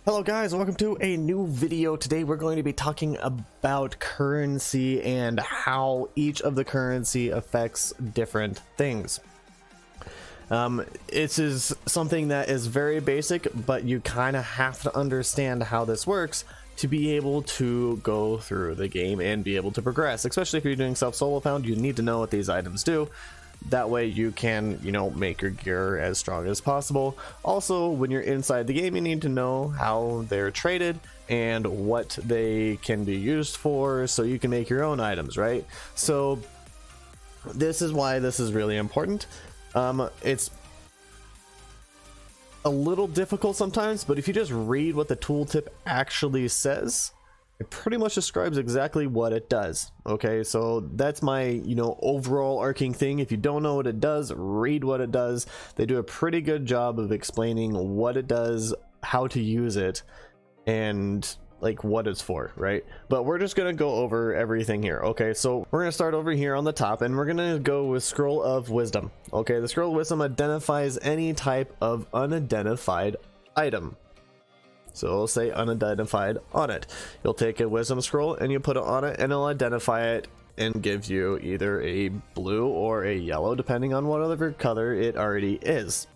Hello guys, welcome to a new video. Today we're going to be talking about currency and how each of the currency affects different things. This is something that is very basic, but you kind of have to understand how this works to be able to go through the game and be able to progress. Especially if you're doing self-solo found, you need to know what these items do. That way you can, make your gear as strong as possible. Also, when you're inside the game, you need to know how they're traded and what they can be used for, so you can make your own items, right? So this is why this is really important. It's a little difficult sometimes, but if you just read what the tooltip actually says, it pretty much describes exactly what it does. Okay, so that's my overall arcing thing. If you don't know what it does, read what it does. They do a pretty good job of explaining what it does, how to use it, and like what it's for, right? But we're just gonna go over everything here. Okay, so we're gonna start over here on the top, and we're gonna go with Scroll of Wisdom. Okay, the Scroll of Wisdom identifies any type of unidentified item. So it'll say unidentified on it. You'll take a wisdom scroll and you put it on it, and it'll identify it and give you either a blue or a yellow, depending on what other color it already is.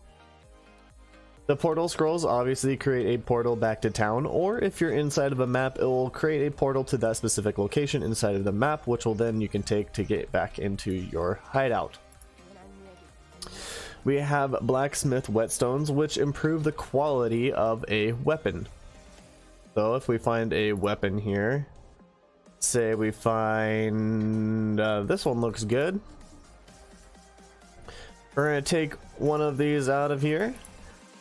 The portal scrolls obviously create a portal back to town, or if you're inside of a map, it will create a portal to that specific location inside of the map, which will then you can take to get back into your hideout. We have Blacksmith Whetstones, which improve the quality of a weapon. So if we find a weapon here, say we find this one looks good, we're going to take one of these out of here,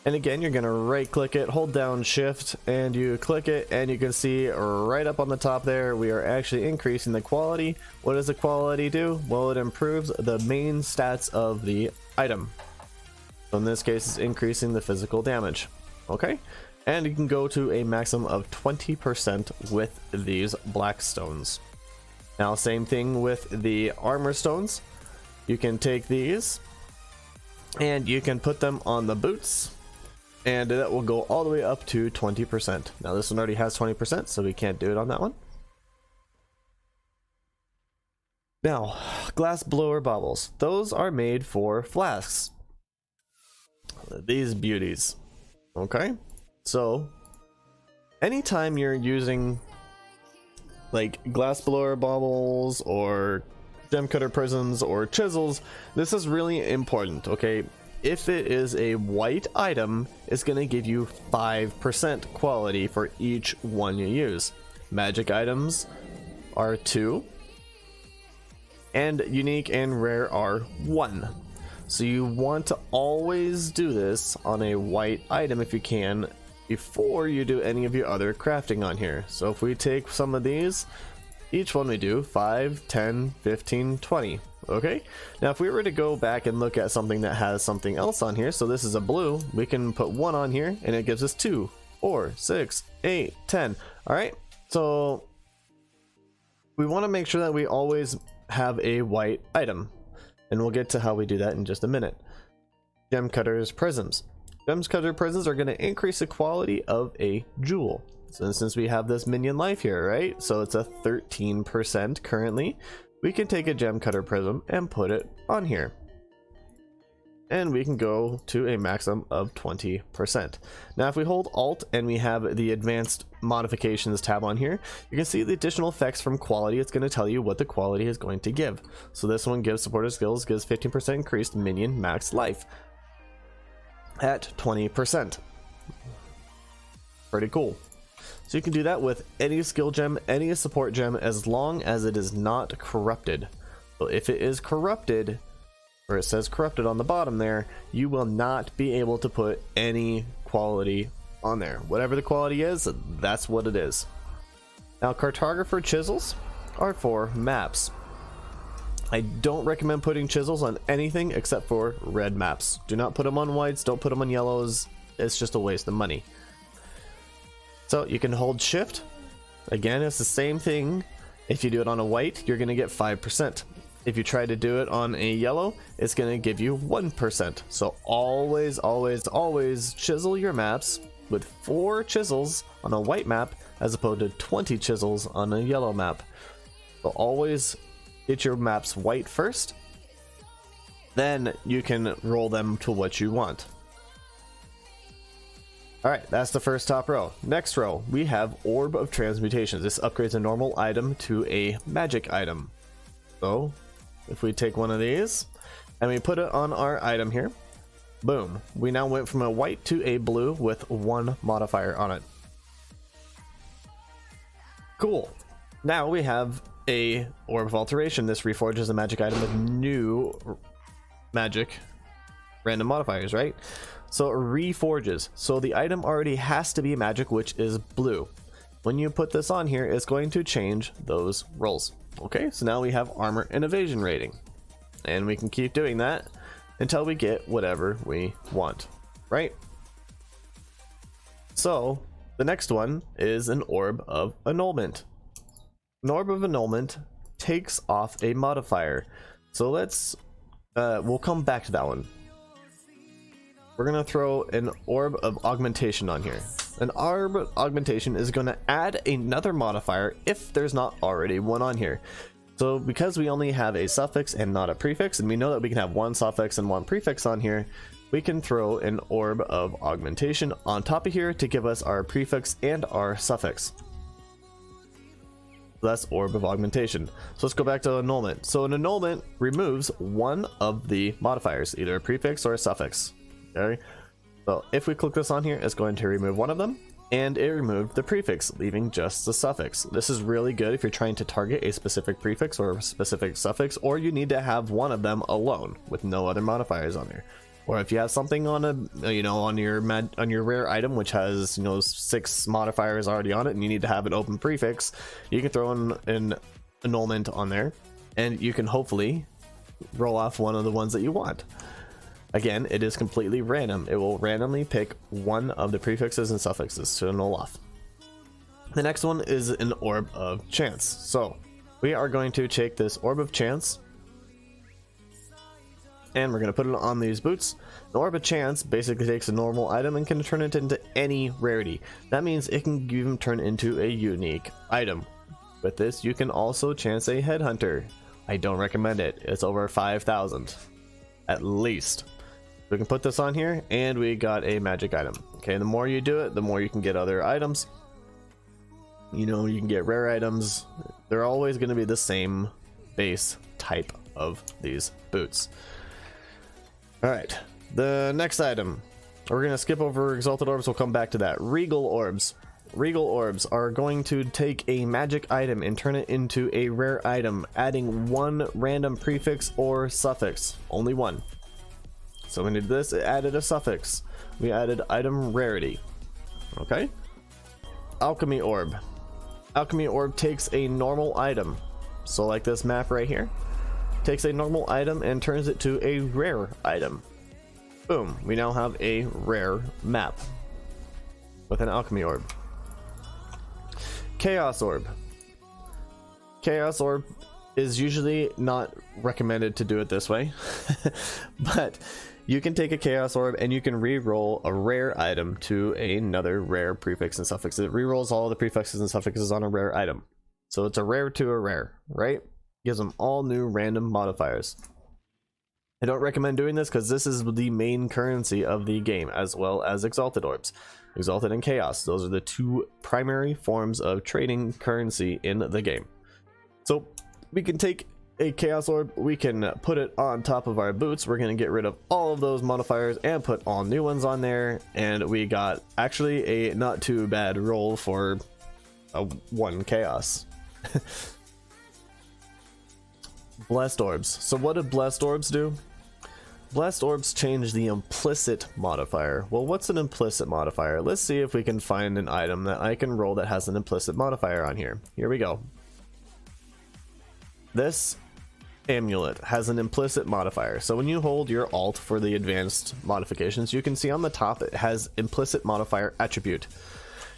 and again you're going to right click it, hold down shift, and you click it, and you can see right up on the top there we are actually increasing the quality. What does the quality do? Well, it improves the main stats of the item. So in this case, it's increasing the physical damage. Okay, and you can go to a maximum of 20% with these black stones. Now, same thing with the armor stones. You can take these and you can put them on the boots, and that will go all the way up to 20%. Now, this one already has 20%, so we can't do it on that one. Now, Glassblower baubles. Those are made for flasks. These beauties. Okay, so anytime you're using like Glassblower baubles or Gemcutter prisms or chisels, this is really important. Okay, if it is a white item, it's going to give you 5% quality for each one you use. Magic items are 2, and unique and rare are 1. So you want to always do this on a white item if you can, before you do any of your other crafting on here. So if we take some of these, each one we do 5, 10, 15, 20. Okay, now if we were to go back and look at something that has something else on here, so this is a blue, we can put 1 on here and it gives us 2, 4, 6, 8, 10. All right, so we want to make sure that we always have a white item, and we'll get to how we do that in just a minute. Gemcutter's prisms. Gemcutter prisms are going to increase the quality of a jewel. So since we have this minion life here, right? So it's a 13% currently. We can take a Gemcutter prism and put it on here, and we can go to a maximum of 20%. Now if we hold Alt and we have the advanced modifications tab on here, you can see the additional effects from quality. It's going to tell you what the quality is going to give. So this one gives supporter skills, gives 15% increased minion max life at 20%. Pretty cool. So you can do that with any skill gem, any support gem, as long as it is not corrupted. So if it is corrupted, or it says corrupted on the bottom there, you will not be able to put any quality on there. Whatever the quality is, that's what it is. Now, Cartographer chisels are for maps. I don't recommend putting chisels on anything except for red maps. Do not put them on whites, don't put them on yellows. It's just a waste of money. So you can hold shift. Again, it's the same thing. If you do it on a white, you're going to get 5%. If you try to do it on a yellow, it's going to give you 1%. So always, always, always chisel your maps with 4 chisels on a white map as opposed to 20 chisels on a yellow map. So always get your maps white first, then you can roll them to what you want. Alright, that's the first top row. Next row, we have Orb of Transmutations. This upgrades a normal item to a magic item. So, if we take one of these, and we put it on our item here, boom, we now went from a white to a blue with 1 modifier on it. Cool. Now we have a Orb of Alteration. This reforges a magic item with new magic random modifiers, right? So it reforges. So the item already has to be magic, which is blue. When you put this on here, it's going to change those rolls. Okay, so now we have armor and evasion rating. And we can keep doing that until we get whatever we want, right? So the next one is an Orb of Annulment. An Orb of Annulment takes off a modifier. So let's, we'll come back to that one. We're gonna throw an Orb of Augmentation on here. An Orb of Augmentation is gonna add another modifier if there's not already one on here. So because we only have a suffix and not a prefix, and we know that we can have 1 suffix and 1 prefix on here, we can throw an Orb of Augmentation on top of here to give us our prefix and our suffix. That's Orb of Augmentation. So let's go back to Annulment. So an Annulment removes 1 of the modifiers, either a prefix or a suffix. Okay, so if we click this on here, it's going to remove 1 of them, and it removed the prefix, leaving just the suffix. This is really good if you're trying to target a specific prefix or a specific suffix, or you need to have 1 of them alone with no other modifiers on there. Or if you have something on a, you know, on your rare item which has, you know, 6 modifiers already on it, and you need to have an open prefix, you can throw in an Annulment on there, and you can hopefully roll off one of the ones that you want. Again, it is completely random. It will randomly pick 1 of the prefixes and suffixes to annul off. The next one is an Orb of Chance. So we are going to take this Orb of Chance, and we're going to put it on these boots. The Orb of Chance basically takes a normal item and can turn it into any rarity. That means it can even turn into a unique item. With this, you can also chance a Headhunter. I don't recommend it. It's over 5,000 at least. We can put this on here, and we got a magic item. Okay, the more you do it, the more you can get other items. You know, you can get rare items. They're always going to be the same base type of these boots. Alright, the next item. We're going to skip over Exalted Orbs, we'll come back to that. Regal Orbs. Regal Orbs are going to take a magic item and turn it into a rare item, adding 1 random prefix or suffix. Only 1. So when we did this, it added a suffix. We added item rarity. Okay. Alchemy Orb. Alchemy Orb takes a normal item. So like this map right here. Takes a normal item and turns it to a rare item. Boom. We now have a rare map with an Alchemy Orb. Chaos Orb. Chaos Orb is usually not recommended to do it this way. But you can take a Chaos Orb and you can re-roll a rare item to another rare prefix and suffix. It re-rolls all the prefixes and suffixes on a rare item. So it's a rare to a rare, right? Gives them all new random modifiers. I don't recommend doing this because this is the main currency of the game, as well as Exalted Orbs. Exalted and Chaos. Those are the 2 primary forms of trading currency in the game. So we can take a Chaos Orb, we can put it on top of our boots. We're going to get rid of all of those modifiers and put all new ones on there. And we got actually a not too bad roll for a 1 Chaos. Blessed Orbs. So what did Blessed Orbs do? Blessed Orbs change the implicit modifier. Well, what's an implicit modifier? Let's see if we can find an item that I can roll that has an implicit modifier on here. Here we go. This Amulet has an implicit modifier. So when you hold your Alt for the advanced modifications, you can see on the top it has implicit modifier attribute.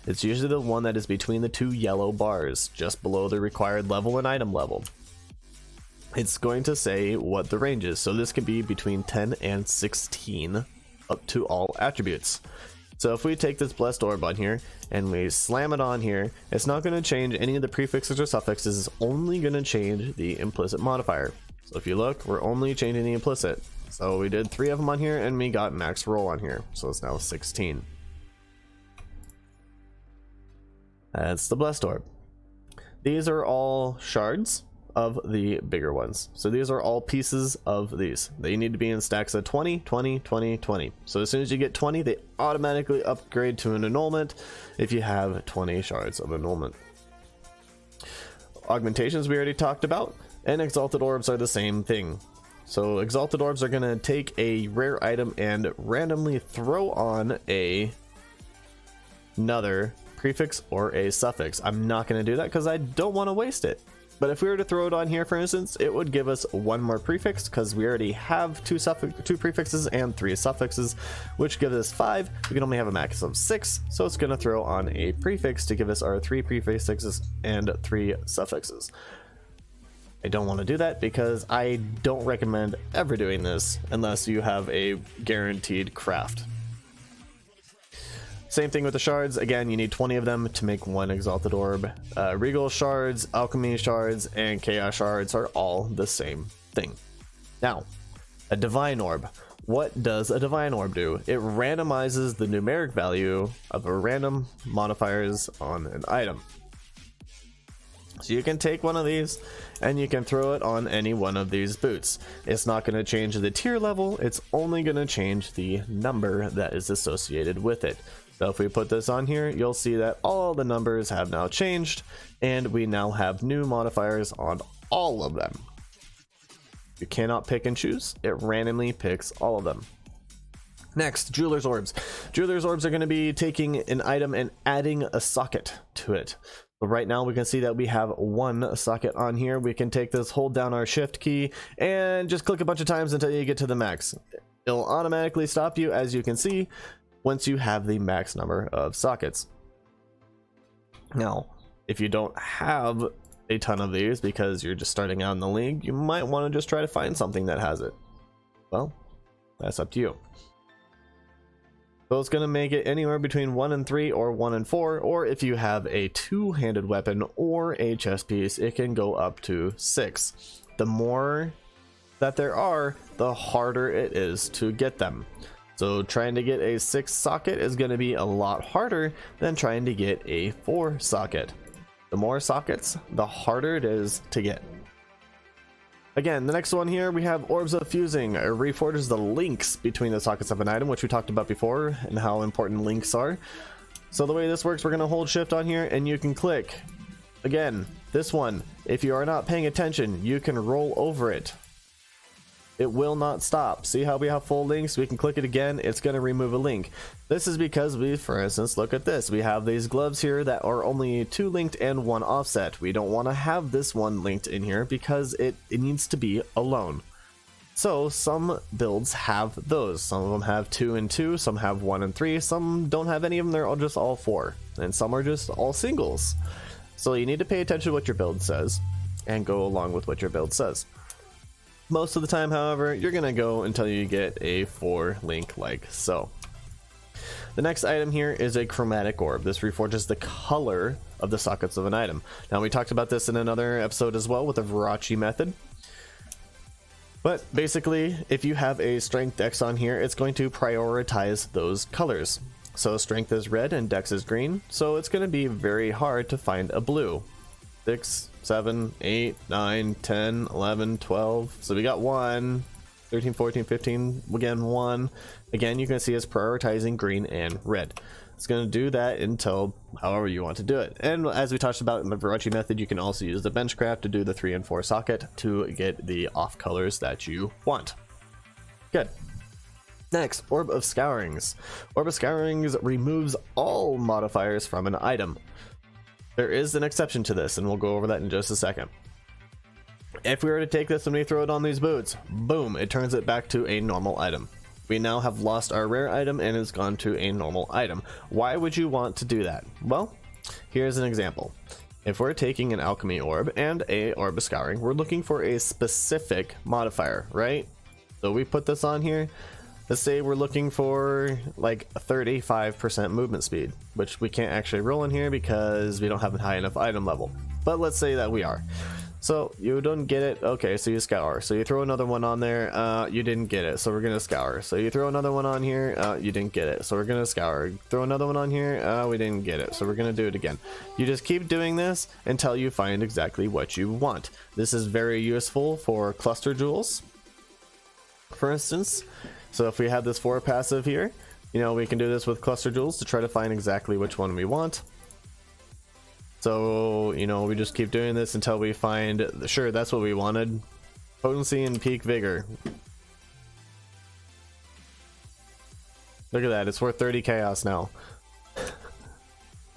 It's usually the one that is between the 2 yellow bars, just below the required level and item level. It's going to say what the range is. So this can be between 10 and 16 up to all attributes. So if we take this blessed orb on here and we slam it on here, it's not going to change any of the prefixes or suffixes. It's only going to change the implicit modifier. So if you look, we're only changing the implicit. So we did 3 of them on here and we got max roll on here. So it's now 16. That's the blessed orb. These are all shards of the bigger ones. So these are all pieces of these. They need to be in stacks of 20, 20, 20, 20. So as soon as you get 20, they automatically upgrade to an annulment if you have 20 shards of annulment. Augmentations we already talked about, and exalted orbs are the same thing. So exalted orbs are going to take a rare item and randomly throw on another prefix or a suffix. I'm not going to do that because I don't want to waste it. But if we were to throw it on here, for instance, it would give us 1 more prefix because we already have 2 prefixes and 3 suffixes, which gives us 5. We can only have a max of 6, so it's going to throw on a prefix to give us our 3 prefixes and 3 suffixes. I don't want to do that because I don't recommend ever doing this unless you have a guaranteed craft. Same thing with the shards. Again, you need 20 of them to make 1 exalted orb. Regal shards, alchemy shards, and chaos shards are all the same thing. Now, a divine orb. What does a divine orb do? It randomizes the numeric value of a random modifiers on an item. So you can take one of these and you can throw it on any one of these boots. It's not going to change the tier level, it's only going to change the number that is associated with it. So if we put this on here, you'll see that all the numbers have now changed and we now have new modifiers on all of them. You cannot pick and choose, it randomly picks all of them. Next, Jeweler's Orbs. Jeweler's Orbs are going to be taking an item and adding a socket to it. But right now we can see that we have 1 socket on here. We can take this, hold down our shift key, and just click a bunch of times until you get to the max. It'll automatically stop you, as you can see, once you have the max number of sockets. Now, if you don't have a ton of these because you're just starting out in the league, you might want to just try to find something that has it. Well, that's up to you. So it's going to make it anywhere between 1 and 3 or 1 and 4, or if you have a 2-handed weapon or a chest piece, it can go up to 6. The more that there are, the harder it is to get them. So trying to get a 6 socket is going to be a lot harder than trying to get a 4 socket. The more sockets, the harder it is to get. Again, the next one here, we have Orbs of Fusing. It reforges the links between the sockets of an item, which we talked about before, and how important links are. So the way this works, we're going to hold shift on here, and you can click. Again, this one, if you are not paying attention, you can roll over it. It will not stop. See how we have full links? We can click it again, it's going to remove a link. This is because we, for instance, look at this. We have these gloves here that are only 2 linked and 1 offset. We don't want to have this one linked in here because it needs to be alone. So some builds have those. Some of them have 2 and 2, some have 1 and 3, some don't have any of them, they're all just all 4. And some are just all singles. So you need to pay attention to what your build says and go along with what your build says. Most of the time, however, you're going to go until you get a 4 link like so. The next item here is a Chromatic Orb. This reforges the color of the sockets of an item. Now, we talked about this in another episode as well with the Virachi method. But basically, if you have a Strength Dex on here, it's going to prioritize those colors. So Strength is red and Dex is green, so it's going to be very hard to find a blue. 6, 7, 8, 9, 10, 11, 12. So we got 1, 13, 14, 15, again 1. Again, you can see it's prioritizing green and red. It's going to do that until however you want to do it. And as we talked about in the Virachi method, you can also use the Benchcraft to do the 3 and 4 socket to get the off colors that you want. Good. Next, Orb of Scourings. Orb of Scourings removes all modifiers from an item. There is an exception to this, and we'll go over that in just a second. If we were to take this and we throw it on these boots, boom, it turns it back to a normal item. We now have lost our rare item and it's gone to a normal item. Why would you want to do that? Well, here's an example. If we're taking an Alchemy Orb and a Orb of Scouring, we're looking for a specific modifier, right? So we put this on here. let's say we're looking for like 35% movement speed, which we can't actually roll in here because we don't have a high enough item level. But let's say that we are. So you don't get it. Okay, so you scour. So you throw another one on there. You didn't get it. So we're gonna scour. So you throw another one on here. You didn't get it. So we're gonna scour. Throw another one on here. We didn't get it. So we're gonna do it again. You just keep doing this until you find exactly what you want. This is very useful for cluster jewels, for instance. So if we have this 4 passive here, you know, we can do this with cluster jewels to try to find exactly which one we want. So, you know, we just keep doing this until we find, sure, that's what we wanted. Potency and peak vigor. Look at that, it's worth 30 chaos now.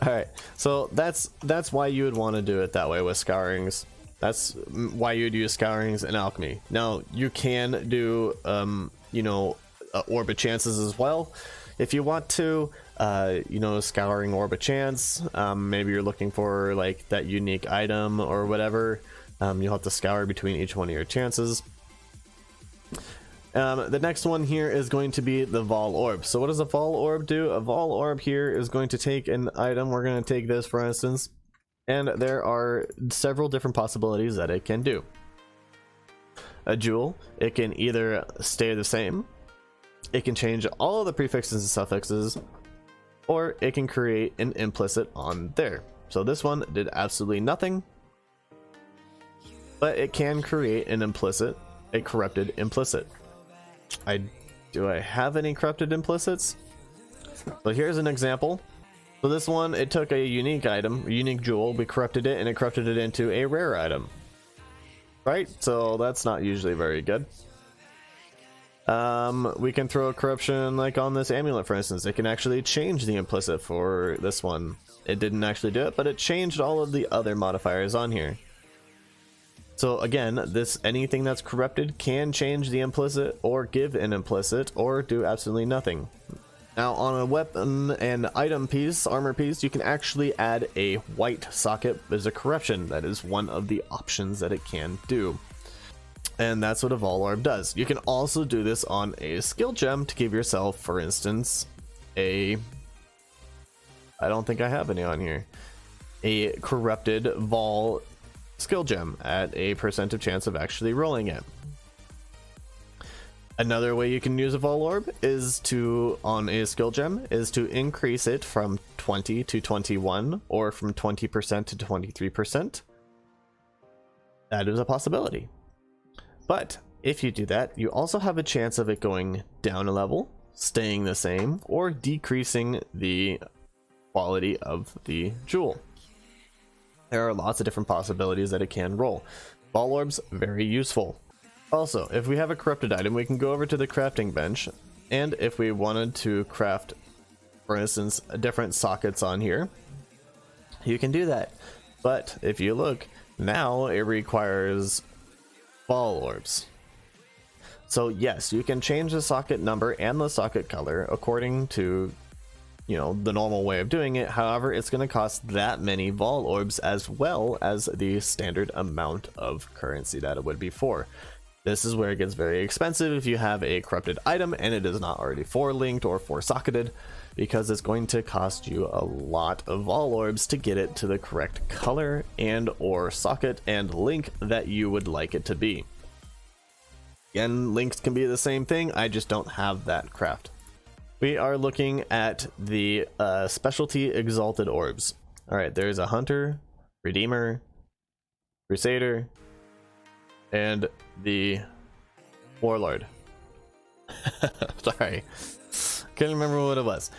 Alright, so that's why you would want to do it that way with scourings. That's why you'd use scourings in alchemy. Now, you can do, you know, orb of chances as well if you want to. You know, scouring orb of chance, maybe you're looking for like that unique item or whatever. You'll have to scour between each one of your chances. The next one here is going to be the Vaal orb. So what does a Vaal orb do? A Vaal orb here is going to take an item. We're going to take this, for instance, and there are several different possibilities that it can do. A jewel, it can either stay the same, it can change all of the prefixes and suffixes, or it can create an implicit on there. So this one did absolutely nothing, but it can create an implicit, a corrupted implicit. Do I have any corrupted implicits? So here's an example. So this one, it took a unique item, a unique jewel, we corrupted it, and it corrupted it into a rare item. Right? So that's not usually very good. We can throw a corruption like on this amulet, for instance. It can actually change the implicit for this one. It didn't actually do it, but it changed all of the other modifiers on here. So again, anything that's corrupted can change the implicit or give an implicit or do absolutely nothing. Now on a weapon and item piece, armor piece, you can actually add a white socket as a corruption. That is one of the options that it can do. And that's what a Vaal orb does. You can also do this on a skill gem to give yourself, for instance, I don't think I have any on here, a corrupted Vaal skill gem at a percent of chance of actually rolling it. Another way you can use a Vaal orb is to, on a skill gem, is to increase it from 20 to 21 or from 20% to 23%. That is a possibility. But if you do that, you also have a chance of it going down a level, staying the same, or decreasing the quality of the jewel. There are lots of different possibilities that it can roll. Vaal orbs, very useful. Also, if we have a corrupted item, we can go over to the crafting bench, and if we wanted to craft, for instance, different sockets on here, you can do that. But if you look, now it requires Vaal orbs. So yes, you can change the socket number and the socket color according to, you know, the normal way of doing it. However, it's going to cost that many Vaal orbs as well as the standard amount of currency that it would be for. This is where it gets very expensive if you have a corrupted item and it is not already 4-linked or 4-socketed, because it's going to cost you a lot of Vaal orbs to get it to the correct color and or socket and link that you would like it to be. Again, links can be the same thing, I just don't have that craft. We are looking at the specialty Exalted orbs. Alright, there's a Hunter, Redeemer, Crusader, and the Warlord. Sorry, couldn't remember what it was.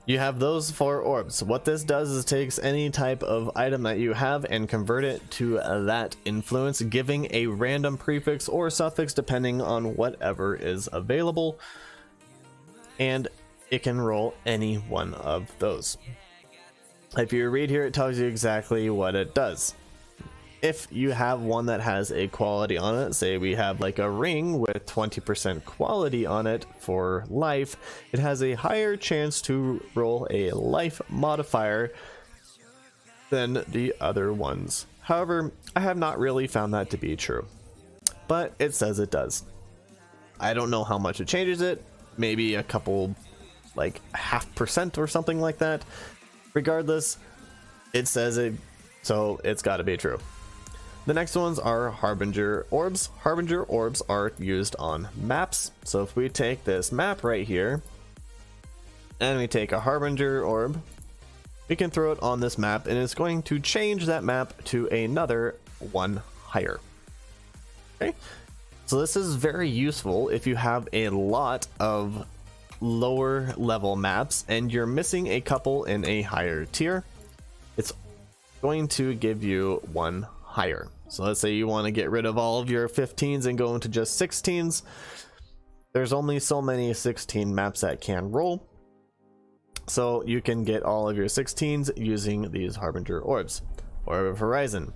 You have those 4 orbs. What this does is takes any type of item that you have and convert it to that influence, giving a random prefix or suffix depending on whatever is available, and it can roll any one of those. If you read here, it tells you exactly what it does. If you have one that has a quality on it, say we have like a ring with 20% quality on it for life, it has a higher chance to roll a life modifier than the other ones. However, I have not really found that to be true, but it says it does. I don't know how much it changes it. maybe a couple, like 0.5% or something like that. Regardless, it says it, so it's got to be true. The next ones are Harbinger Orbs. Harbinger Orbs are used on maps. So if we take this map right here, and we take a Harbinger Orb, we can throw it on this map, and it's going to change that map to another one higher. Okay, so this is very useful if you have a lot of lower level maps and you're missing a couple in a higher tier. It's going to give you one higher. So let's say you want to get rid of all of your 15s and go into just 16s. There's only so many 16 maps that can roll, so you can get all of your 16s using these Harbinger Orbs. Orb of Horizon.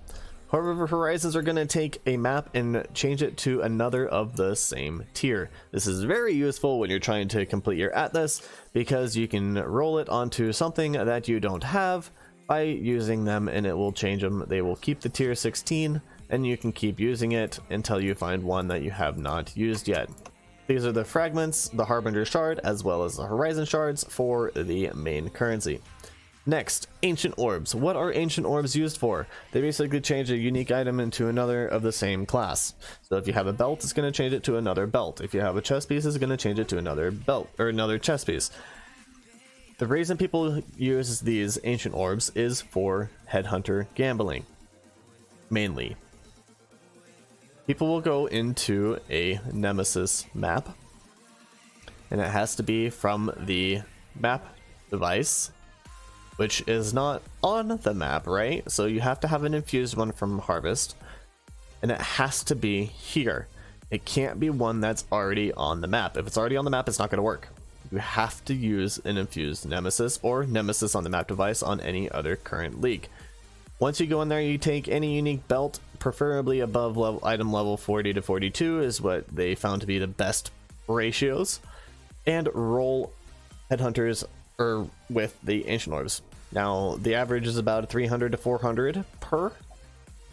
Orb of Horizons are going to take a map and change it to another of the same tier. This is very useful when you're trying to complete your Atlas, because you can roll it onto something that you don't have by using them, and it will change them. They will keep the tier 16, and you can keep using it until you find one that you have not used yet. These are the fragments, the Harbinger Shard, as well as the Horizon Shards for the main currency. Next, Ancient Orbs. What are Ancient Orbs used for? They basically change a unique item into another of the same class. So if you have a belt, it's going to change it to another belt. If you have a chest piece, it's going to change it to another belt, or another chest piece. The reason people use these Ancient Orbs is for headhunter gambling, mainly. People will go into a Nemesis map, and it has to be from the map device, which is not on the map, right? So you have to have an infused one from Harvest, and it has to be here. It can't be one that's already on the map. If it's already on the map, it's not going to work. You have to use an infused Nemesis or Nemesis on the map device on any other current league. Once you go in there, you take any unique belt, preferably above level, item level 40 to 42 is what they found to be the best ratios, and roll headhunters with the Ancient Orbs. Now the average is about 300 to 400 per,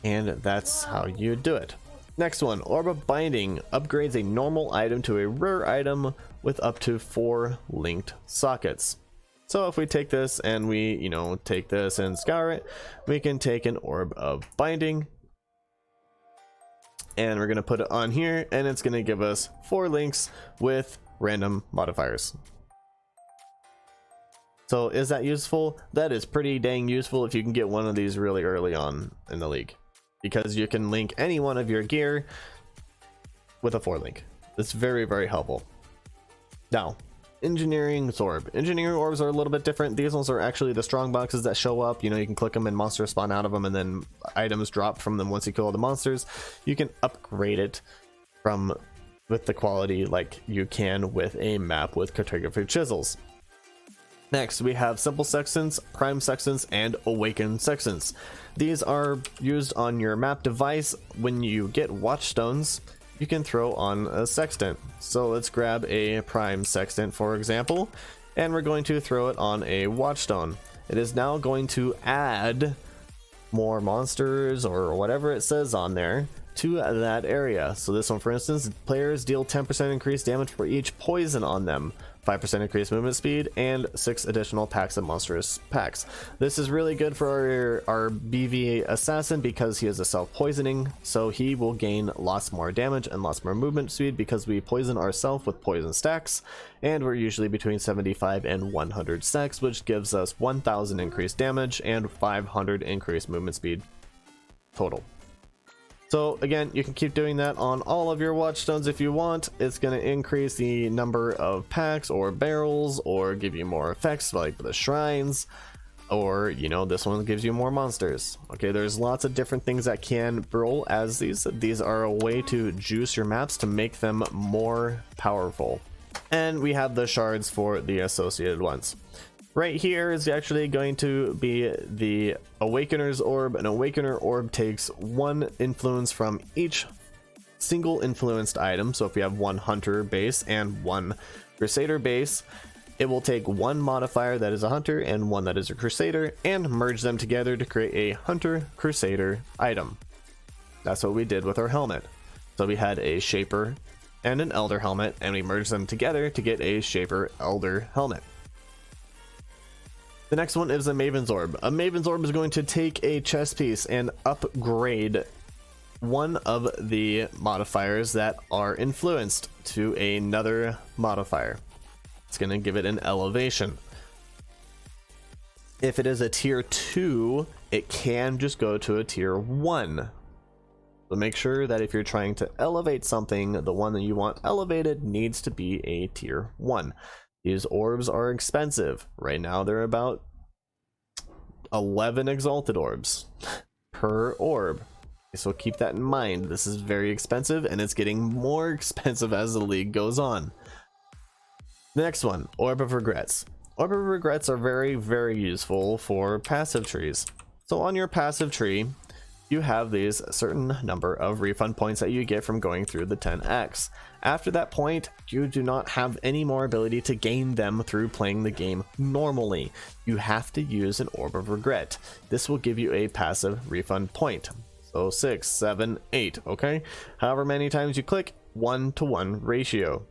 and that's how you do it. Next one, Orb of Binding upgrades a normal item to a rare item with up to 4 linked sockets. So if we take this and we, take this and scour it, we can take an Orb of Binding, and we're going to put it on here, and it's going to give us 4 links with random modifiers. So is that useful? That is pretty dang useful if you can get one of these really early on in the league, because you can link any one of your gear with a 4 link. It's very, very helpful. Now, Engineering Orb. Engineering Orbs are a little bit different. These ones are actually the strong boxes that show up. You can click them and monsters spawn out of them, and then items drop from them once you kill all the monsters. You can upgrade it with the quality like you can with a map with Cartographer chisels. Next, we have Simple Sextants, Prime Sextants, and Awakened Sextants. These are used on your map device. When you get Whetstones, you can throw on a Sextant. So let's grab a Prime Sextant, for example, and we're going to throw it on a Whetstone. It is now going to add more monsters, or whatever it says on there, to that area. So this one, for instance, players deal 10% increased damage for each poison on them, 5% increased movement speed, and 6 additional packs of monstrous packs. This is really good for our BV assassin because he is a self-poisoning, so he will gain lots more damage and lots more movement speed because we poison ourselves with poison stacks, and we're usually between 75 and 100 stacks, which gives us 1000 increased damage and 500 increased movement speed total. So again, you can keep doing that on all of your Whetstones if you want. It's going to increase the number of packs or barrels, or give you more effects like the shrines, or this one gives you more monsters. Okay, there's lots of different things that can roll as these are a way to juice your maps to make them more powerful. And we have the shards for the associated ones. Right here is actually going to be the Awakener's Orb. An Awakener Orb takes 1 influence from each single influenced item. So if you have 1 Hunter base and 1 Crusader base, it will take 1 modifier that is a Hunter and 1 that is a Crusader, and merge them together to create a Hunter Crusader item. That's what we did with our helmet. So we had a Shaper and an Elder helmet, and we merge them together to get a Shaper Elder helmet. The next one is a Maven's Orb. A Maven's Orb is going to take a chest piece and upgrade one of the modifiers that are influenced to another modifier. It's going to give it an elevation. If it is a tier 2, it can just go to a tier 1. So make sure that if you're trying to elevate something, the one that you want elevated needs to be a tier 1. These orbs are expensive. Right now they're about 11 Exalted orbs per orb. So keep that in mind. This is very expensive, and it's getting more expensive as the league goes on. The next one, Orb of Regrets. Orb of Regrets are very, very useful for passive trees. So on your passive tree, you have these certain number of refund points that you get from going through the 10x. After that point, you do not have any more ability to gain them through playing the game normally. You have to use an Orb of Regret. This will give you a passive refund point. So 6, 7, 8, okay? However many times you click, 1-to-1 ratio.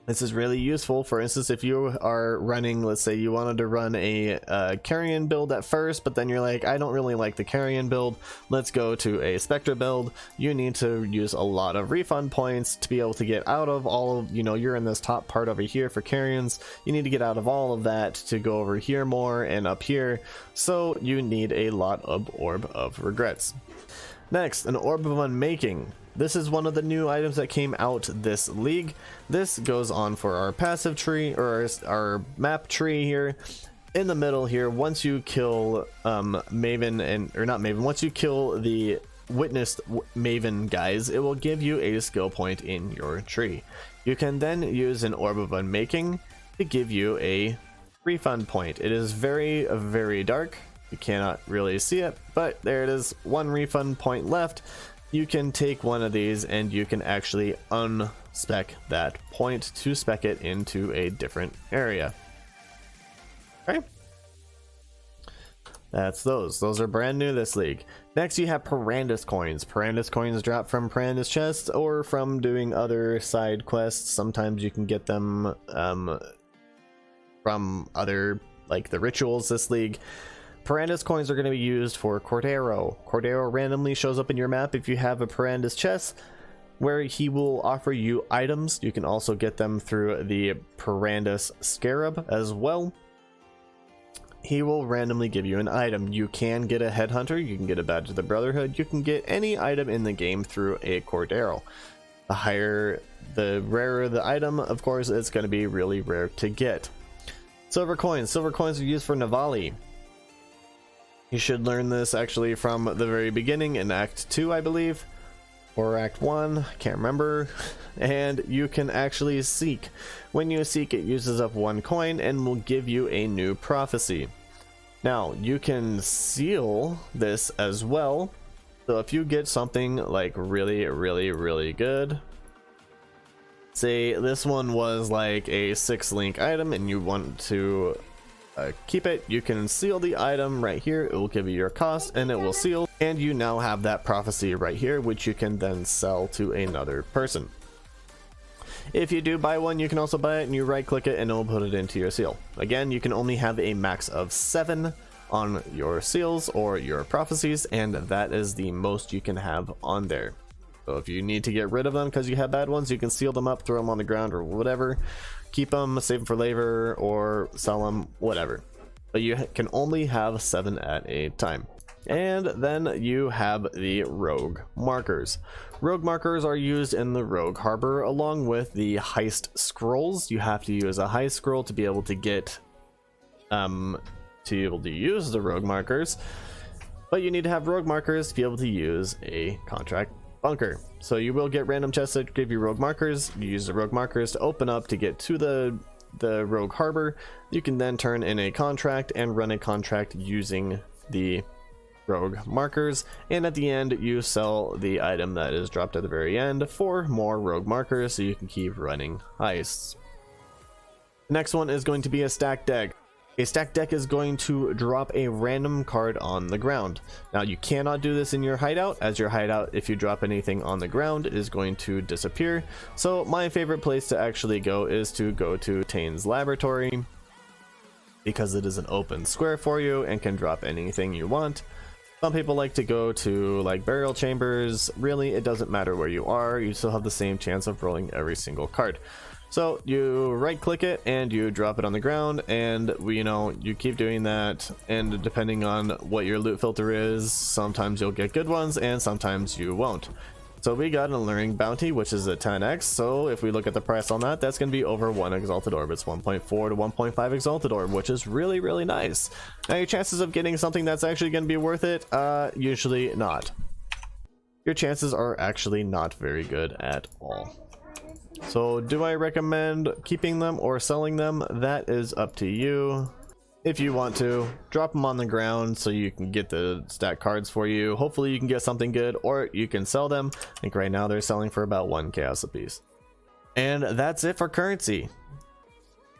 This is really useful. For instance, if you are running, let's say you wanted to run a Carrion build at first, but then you're like, I don't really like the Carrion build, let's go to a Spectre build. You need to use a lot of refund points to be able to get out of all of, you know, you're in this top part over here for Carrions. You need to get out of all of that to go over here more and up here. So you need a lot of Orb of Regrets. Next, an Orb of Unmaking. This is one of the new items that came out this league. This goes on for our passive tree, or our map tree here. In the middle here, once you kill Maven, or not Maven, once you kill the witnessed Maven guys, it will give you a skill point in your tree. You can then use an Orb of Unmaking to give you a refund point. It is very, very dark. You cannot really see it, but there it is, one refund point left. You can take one of these and you can actually unspec that point to spec it into a different area. Okay, that's those. Those are brand new this league. Next, you have Perandus coins. Perandus coins drop from Perandus chests or from doing other side quests. Sometimes you can get them from other, like the rituals this league. Perandus coins are going to be used for Cordero. Cordero randomly shows up in your map if you have a Perandus chest, where he will offer you items. You can also get them through the Perandus Scarab as well. He will randomly give you an item. You can get a Headhunter, you can get a Badge of the Brotherhood, you can get any item in the game through a Cordero. The rarer the item, of course, it's going to be really rare to get. Silver coins. Silver coins are used for Navali. You should learn this actually from the very beginning in Act 2, I believe, or Act 1, can't remember. And you can actually seek. When you seek, it uses up 1 coin and will give you a new prophecy. Now, you can seal this as well. So if you get something like really, really, really good, say this one was like a 6-link item and you want to keep it, you can seal the item right here. It will give you your cost and it will seal, and you now have that prophecy right here, which you can then sell to another person. If you do buy one, you can also buy it and you right click it and it will put it into your seal. Again, you can only have a max of 7 on your seals or your prophecies, and that is the most you can have on there. So if you need to get rid of them because you have bad ones, you can seal them up, throw them on the ground or whatever. Keep them, save them for later, or sell them, whatever. But you can only have 7 at a time. And then you have the rogue markers. Rogue markers are used in the Rogue Harbor along with the heist scrolls. You have to use a heist scroll to be able to get to use the rogue markers. But you need to have rogue markers to be able to use a contract bunker. So you will get random chests that give you rogue markers. You use the rogue markers to open up to get to the Rogue Harbor. You can then turn in a contract and run a contract using the rogue markers, and at the end you sell the item that is dropped at the very end for more rogue markers so you can keep running heists. The next one is going to be a stack deck. A stacked deck is going to drop a random card on the ground. Now you cannot do this in your hideout, as your hideout, if you drop anything on the ground, is going to disappear. So my favorite place to actually go is to go to Tane's Laboratory, because it is an open square for you and can drop anything you want. Some people like to go to like burial chambers. Really, it doesn't matter where you are, you still have the same chance of rolling every single card. So you right click it and you drop it on the ground, and you keep doing that, and depending on what your loot filter is, sometimes you'll get good ones and sometimes you won't. So we got an Alluring Bounty, which is a 10x, so if we look at the price on that, that's going to be over 1 Exalted Orb. It's 1.4 to 1.5 Exalted Orb, which is really, really nice. Now your chances of getting something that's actually going to be worth it, usually not. Your chances are actually not very good at all. So do I recommend keeping them or selling them? That is up to you. If you want to, drop them on the ground so you can get the stack cards for you. Hopefully you can get something good, or you can sell them. I think right now they're selling for about 1 chaos a piece. And that's it for currency.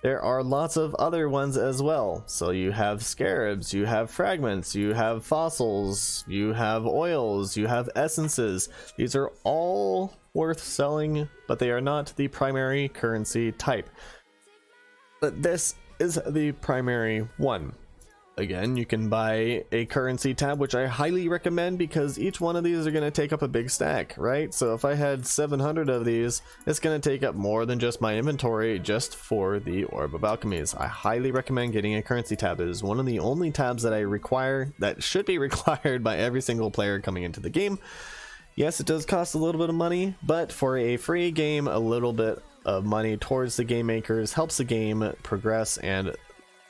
There are lots of other ones as well. So you have scarabs, you have fragments, you have fossils, you have oils, you have essences. These are all worth selling, but they are not the primary currency type. But this is the primary one. Again, you can buy a currency tab, which I highly recommend, because each one of these are going to take up a big stack, right? So if I had 700 of these, it's going to take up more than just my inventory just for the Orb of Alchemies. I highly recommend getting a currency tab. It is one of the only tabs that I require, that should be required by every single player coming into the game. Yes, it does cost a little bit of money, but for a free game, a little bit of money towards the game makers helps the game progress and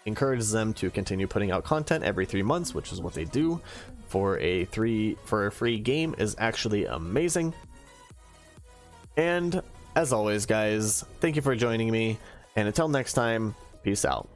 encourages them to continue putting out content every 3 months, which is what they do for a free game, is actually amazing. And as always, guys, thank you for joining me, and until next time, peace out.